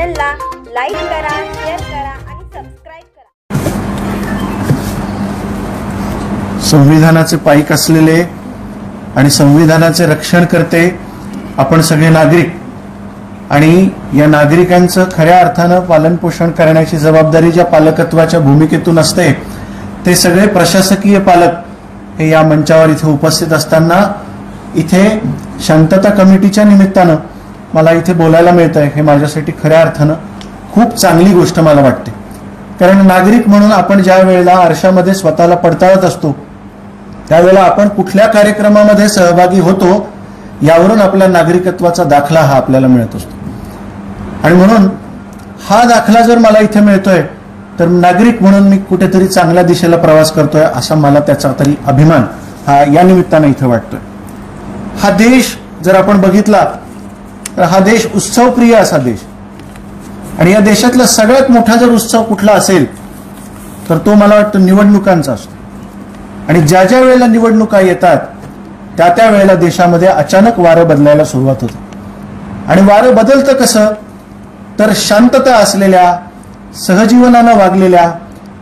चॅनलला लाईक करा, शेअर करा आणि सबस्क्राइब करा। संविधानाचे पाईक असलेले आणि संविधानाचे रक्षण करते आपण सगळे नागरिक, आणि या नागरिकांचं खऱ्या अर्थानं पालनपोषण करण्याची जबाबदारी ज्या पालकत्वाच्या भूमिकेतून असते ते सगळे प्रशासकीय पालक हे या मंचावर इथे उपस्थित असताना इथे शांतता कमिटीच्या निमित्तानं मला इथे बोलायला मिळतंय हे माझ्यासाठी खऱ्या अर्थानं खूप चांगली गोष्ट मला वाटते। कारण नागरिक म्हणून आपण ज्या वेळेला आरशामध्ये स्वतःला पडताळत असतो त्यावेळेला आपण कुठल्या कार्यक्रमामध्ये सहभागी होतो यावरून आपल्या नागरिकत्वाचा दाखला हा आपल्याला मिळत असतो। आणि म्हणून हा दाखला जर मला इथे मिळतोय तर नागरिक म्हणून मी कुठेतरी चांगल्या दिशेला प्रवास करतोय असा मला त्याचा तरी अभिमान हा या निमित्तानं इथे वाटतोय। हा देश जर आपण बघितला तर हा देश उत्सवप्रिय असा देश, आणि या देशातला सगळ्यात मोठा जर उत्सव कुठला असेल तर तो मला वाटतं निवडणुकांचा असतो। आणि ज्या ज्या वेळेला निवडणुका येतात त्या त्या वेळेला देशामध्ये अचानक वारं बदलायला सुरुवात होते। आणि वारं बदलतं कसं तर शांतता असलेल्या, सहजीवनानं वागलेल्या,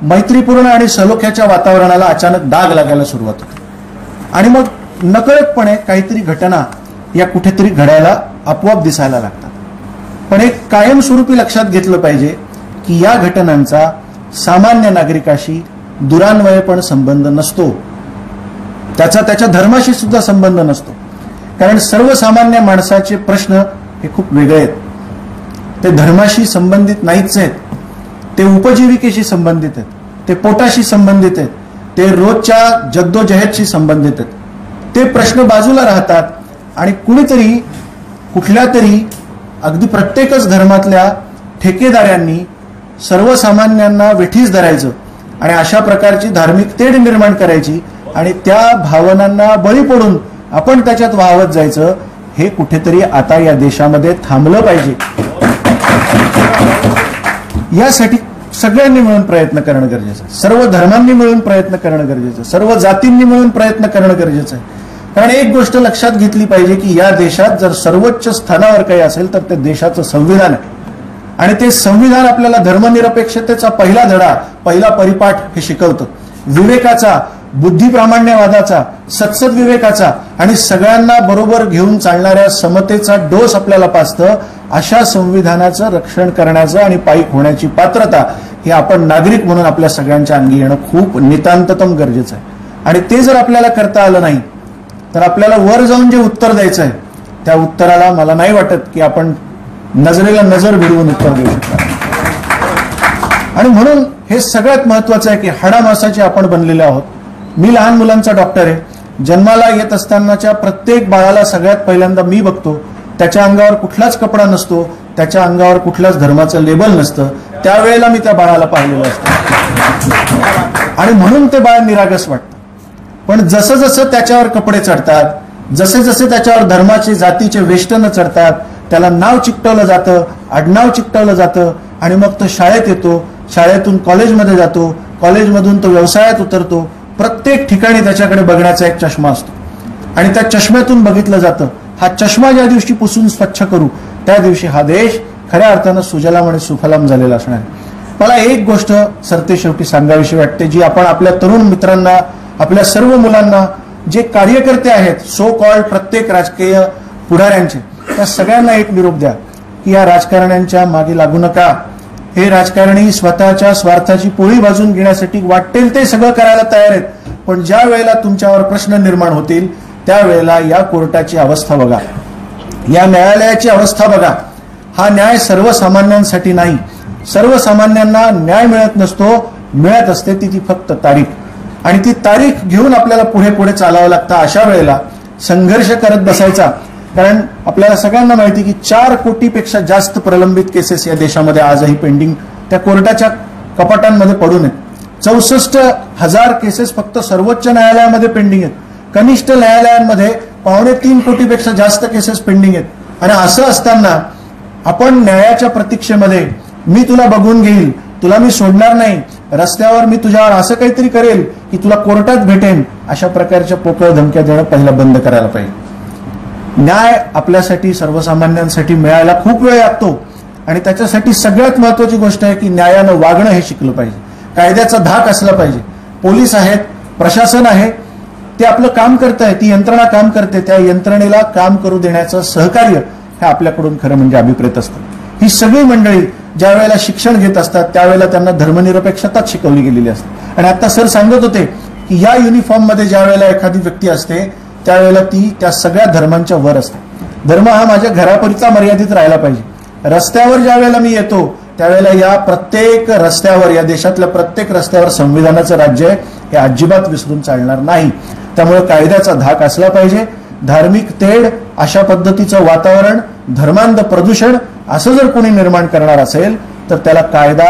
मैत्रीपूर्ण आणि सलोख्याच्या वातावरणाला अचानक डाग लागायला सुरुवात होते, आणि मग नकळतपणे काहीतरी घटना या कुठेतरी घडायला आपोआप दिसायला लागतात। पण एक कायमस्वरूपी लक्षात घेतलं पाहिजे की या घटनांचा सामान्य नागरिकाशी दुरान्वयपण संबंध नसतो, त्याच्या धर्माशी सुद्धा संबंध नसतो। कारण सर्वसामान्य माणसाचे प्रश्न हे खूप वेगळे आहेत, ते धर्माशी संबंधित नाहीच आहेत, ते उपजीविकेशी संबंधित आहेत, ते पोटाशी संबंधित आहेत, ते रोजच्या जद्दोजहदशी संबंधित आहेत। ते प्रश्न बाजूला राहतात आणि कुणीतरी कुठल्या तरी अगदी प्रत्येकच धर्मातल्या ठेकेदारांनी सर्वसामान्यांना वेठीस धरायचं आणि अशा प्रकारची धार्मिक तेढ निर्माण करायची, आणि त्या भावनांना बळी पडून आपण त्याच्यात वाहवत जायचं, हे कुठेतरी आता या देशामध्ये थांबलं पाहिजे। यासाठी सगळ्यांनी मिळून प्रयत्न करणं गरजेचं आहे, सर्व धर्मांनी मिळून प्रयत्न करणं गरजेचं आहे, सर्व जातींनी मिळून प्रयत्न करणं गरजेचं आहे। कारण एक गोष्ट लक्षात घेतली पाहिजे की या देशात जर सर्वोच्च स्थानावर काही असेल तर ते देशाचं संविधान आहे, आणि ते संविधान आपल्याला धर्मनिरपेक्षतेचा पहिला धडा, पहिला परिपाठ हे शिकवतं। विवेकाचा, बुद्धिप्रामाण्यवादाचा, सत्सद्विवेकाचा आणि सगळ्यांना बरोबर घेऊन चालणाऱ्या समतेचा डोस आपल्याला पाजतं। अशा संविधानाचं रक्षण करण्याचं आणि पाईक होण्याची पात्रता हे आपण नागरिक म्हणून आपल्या सगळ्यांच्या अंगी येणं खूप नितांततम गरजेचं आहे। आणि ते जर आपल्याला करता आलं नाही तर आपल्याला वर जाऊन जे उत्तर द्यायचं आहे त्या उत्तराला मला नाही वाटत की आपण नजरेला नजर भिडवून उत्तर देऊ शकतो। आणि म्हणून हे सगळ्यात महत्वाचं आहे की हाडामासाचे आपण बनलेले आहोत। मी लहान मुलांचा डॉक्टर आहे, जन्माला येत असतानाच्या प्रत्येक बाळाला सगळ्यात पहिल्यांदा मी बघतो, त्याच्या अंगावर कुठलाच कपडा नसतो, त्याच्या अंगावर कुठल्याच धर्माचं लेबल नसतं, त्यावेळेला मी त्या बाळाला पाहिलेलं असतं, आणि म्हणून ते बाळ निरागस वाटतं। पण जसं जसं त्याच्यावर कपडे चढतात, जसे जसे त्याच्यावर धर्माचे, जातीचे वेष्टनं चढतात, त्याला नाव चिकटवलं जातं, आडनाव चिकटवलं जातं, आणि मग तो शाळेत येतो, शाळेतून कॉलेजमध्ये जातो, कॉलेजमधून तो व्यवसायात उतरतो। प्रत्येक ठिकाणी त्याच्याकडे बघण्याचा एक चष्मा असतो, आणि त्या चष्म्यातून बघितलं जातं। हा चष्मा ज्या दिवशी पुसून स्वच्छ करू त्या दिवशी हा देश खऱ्या अर्थानं सुजलाम आणि सुफलाम झालेला असणार आहे। मला एक गोष्ट सरतेशेवटी सांगावीशी वाटते, जी आपण आपल्या तरुण मित्रांना, आपल्या सर्व मुलांना, जे कार्यकर्ते आहेत सो कॉल्ड प्रत्येक राजकीय पुढाऱ्यांचे, त्या सगळ्यांना एक निरोप द्या की या राजकारण्यांच्या मागे लागू नका। हे राजकारणी स्वतःच्या स्वार्थाची पोळी भाजून घेण्यासाठी वाटेल ते सगळं करायला तयार आहेत, पण ज्या वेळेला तुमच्यावर प्रश्न निर्माण होतील त्यावेळेला या कोर्टाची अवस्था बघा, या न्यायालयाची अवस्था बघा। हा न्याय सर्वसामान्यांसाठी नाही, सर्वसामान्यांना न्याय मिळत नसतो, मिळत असते ती फक्त तारीख, आणि ती तारीख घेऊन आपल्याला पुढे पुढे चालावं लागतं। अशा वेळेला संघर्ष करत बसायचा, कारण आपल्याला सगळ्यांना माहिती की 4 कोटीपेक्षा जास्त प्रलंबित केसेस या देशामध्ये आजही पेंडिंग त्या कोर्टाच्या कपाटांमध्ये पडून आहेत। 64,000 केसेस फक्त सर्वोच्च न्यायालयामध्ये पेंडिंग आहेत, कनिष्ठ न्यायालयांमध्ये 3.25 कोटीपेक्षा जास्त केसेस पेंडिंग आहेत। आणि असं असताना आपण न्यायाच्या प्रतीक्षेमध्ये, मी तुला बघून घेईल, तुला मी सोडणार नाही, रस्त्यावर मी तुझ्यावर असं काहीतरी करेल की तुला कोर्टात भेटेन, अशा प्रकारच्या पोकळ धमक्या देणं पहिला बंद करायला पाहिजे। न्याय आपल्यासाठी, सर्वसामान्यांसाठी मिळायला खूप वेळ लागतो, आणि त्याच्यासाठी सगळ्यात महत्वाची गोष्ट आहे की न्यायानं वागणं हे शिकलं पाहिजे, कायद्याचा धाक असला पाहिजे. पोलीस आहेत, प्रशासन आहे, ते आपलं काम करत आहे, ती यंत्रणा काम करते, त्या यंत्रणेला काम करू देण्याचं सहकार्य हे आपल्याकडून खरं म्हणजे अभिप्रेत असतं. ही सगळी मंडळी ज्या वेळेला शिक्षण घेत असतात त्यावेळेला त्यांना धर्मनिरपेक्षताच शिकवली गेलेली असते. आणि आता सर सांगत होते की या युनिफॉर्म मध्ये ज्या वेळेला एखादी व्यक्ती असते त्यावेळेला ती त्या सगळ्या धर्मांच्या वर असते. धर्म हा माझ्या घरापुरता मर्यादित राहायला पाहिजे. रस्त्यावर ज्या वेळेला मी येतो त्यावेळेला या प्रत्येक रस्त्यावर, या देशातल्या प्रत्येक रस्त्यावर संविधानाचं राज्य आहे हे अजिबात विसरून चालणार नाही. त्यामुळे कायद्याचा धाक असला पाहिजे. धार्मिक तेढ, अशा पद्धतीचं वातावरण, धर्मांध प्रदूषण असं जर कोणी निर्माण करणार असेल तर त्याला कायदा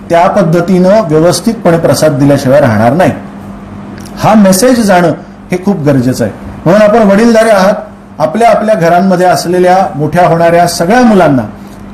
त्या पद्धतीनं व्यवस्थितपणे प्रसाद दिल्याशिवाय राहणार नाही. हा मेसेज जाणं हे खूप गरजेचं आहे. म्हणून आपण वडीलधारे आहात, आपल्या आपल्या घरांमध्ये असलेल्या मोठ्या होणाऱ्या सगळ्या मुलांना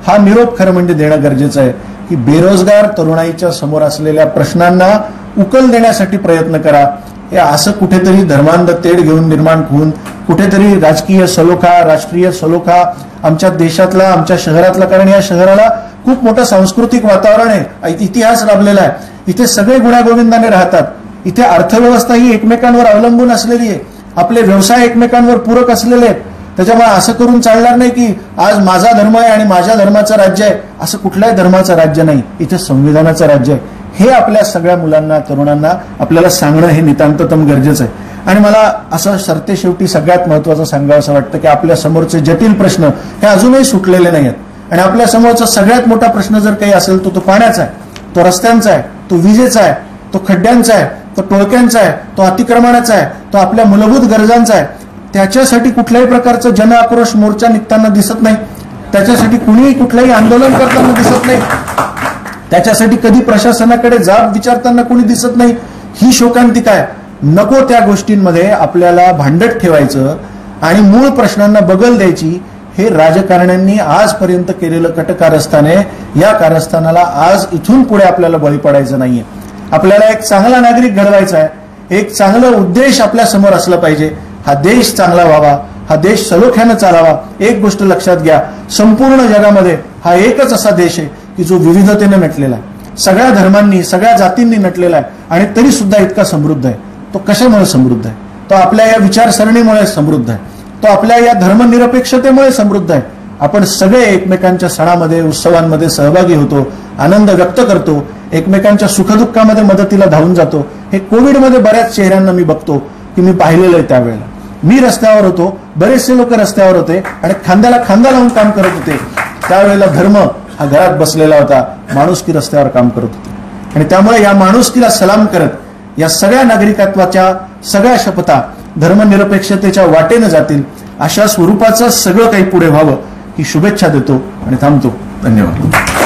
हा निरोप खरं म्हणजे देणं गरजेचं आहे की बेरोजगार तरुणाईच्या समोर असलेल्या प्रश्नांना उकल देण्यासाठी प्रयत्न करा. हे असं कुठेतरी धर्मांध तेढ घेऊन निर्माण होऊन कुठेतरी राजकीय सलोखा, राष्ट्रीय सलोखा आमच्या देशातला, आमच्या शहरातला, कारण या शहराला खूप मोठं सांस्कृतिक वातावरण आहे, इतिहास लाभलेला आहे, इथे सगळे गुण्यागोविंदाने राहतात, इथे अर्थव्यवस्था ही एकमेकांवर अवलंबून असलेली आहे, आपले व्यवसाय एकमेकांवर पूरक असलेले आहेत. त्याच्यामुळे असं करून चालणार नाही की आज माझा धर्म आहे आणि माझ्या धर्माचं राज्य आहे. असं कुठल्याही धर्माचं राज्य नाही, इथे संविधानाचं राज्य आहे. हे आपल्या सगळ्या मुलांना, तरुणांना आपल्याला सांगणं हे नितांततम गरजेचं आहे. आणि मला असं सरतेशेवटी सगळ्यात महत्वाचं सांगावं असं वाटतं की आपल्या समोरचे जटिल प्रश्न हे अजूनही सुटलेले नाही आहेत. आणि आपल्या समोरचा सगळ्यात मोठा प्रश्न जर काही असेल तो पाण्याचा आहे, तो रस्त्यांचा आहे, तो विजेचा आहे, तो खड्ड्यांचा आहे, तो टोळक्यांचा आहे, तो अतिक्रमणाचा आहे, तो आपल्या मूलभूत गरजांचा आहे. त्याच्यासाठी कुठल्याही प्रकारचं जन आक्रोश मोर्चा निघताना दिसत नाही, त्याच्यासाठी कुणीही कुठलंही आंदोलन करताना दिसत नाही, त्याच्यासाठी कधी प्रशासनाकडे जाब विचारताना कोणी दिसत नाही. ही शोकांतिका आहे. नको त्या गोष्टींमध्ये आपल्याला भांडत ठेवायचं आणि मूळ प्रश्नांना बगल द्यायची. हे राजकारण्यांनी आजपर्यंत केलेलं कटकारस्थान आहे. या कारस्थानाला आज इथून पुढे आपल्याला बळी पडायचं नाहीये. आपल्याला एक चांगला नागरिक घडवायचा आहे, एक चांगला उद्देश आपल्या समोर असला पाहिजे. हा देश चांगला व्हावा, हा देश सलोख्यानं चालावा. एक गोष्ट लक्षात घ्या, संपूर्ण जगामध्ये हा एकच असा देश आहे की जो विविधतेने नटलेला आहे, सगळ्या धर्मांनी, सगळ्या जातींनी नटलेला आहे आणि तरी सुद्धा इतका समृद्ध आहे. तो कशामुळे समृद्ध आहे? तो आपल्या या विचारसरणीमुळे समृद्ध आहे, तो आपल्या या धर्मनिरपेक्षतेमुळे समृद्ध आहे. आपण सगळे एकमेकांच्या सणामध्ये, उत्सवांमध्ये सहभागी होतो, आनंद व्यक्त करतो, एकमेकांच्या सुखदुःखामध्ये मदतीला धावून जातो. हे कोविडमध्ये बऱ्याच चेहऱ्यांना मी बघतो की मी पाहिलेलं आहे. त्यावेळेला मी रस्त्यावर होतो, बरेचसे लोक रस्त्यावर होते आणि खांद्याला खांदा लावून काम करत होते. त्यावेळेला धर्म हा घरात बसलेला होता, माणुसकी रस्त्यावर काम करत होती. आणि त्यामुळे या माणुसकीला सलाम करत या सगळ्या नागरिकत्वाच्या सगळ्या शपथा धर्मनिरपेक्षतेच्या वाटेनं जातील, अशा स्वरूपाचं सगळं काही पुढे व्हावं ही शुभेच्छा देतो आणि थांबतो. धन्यवाद.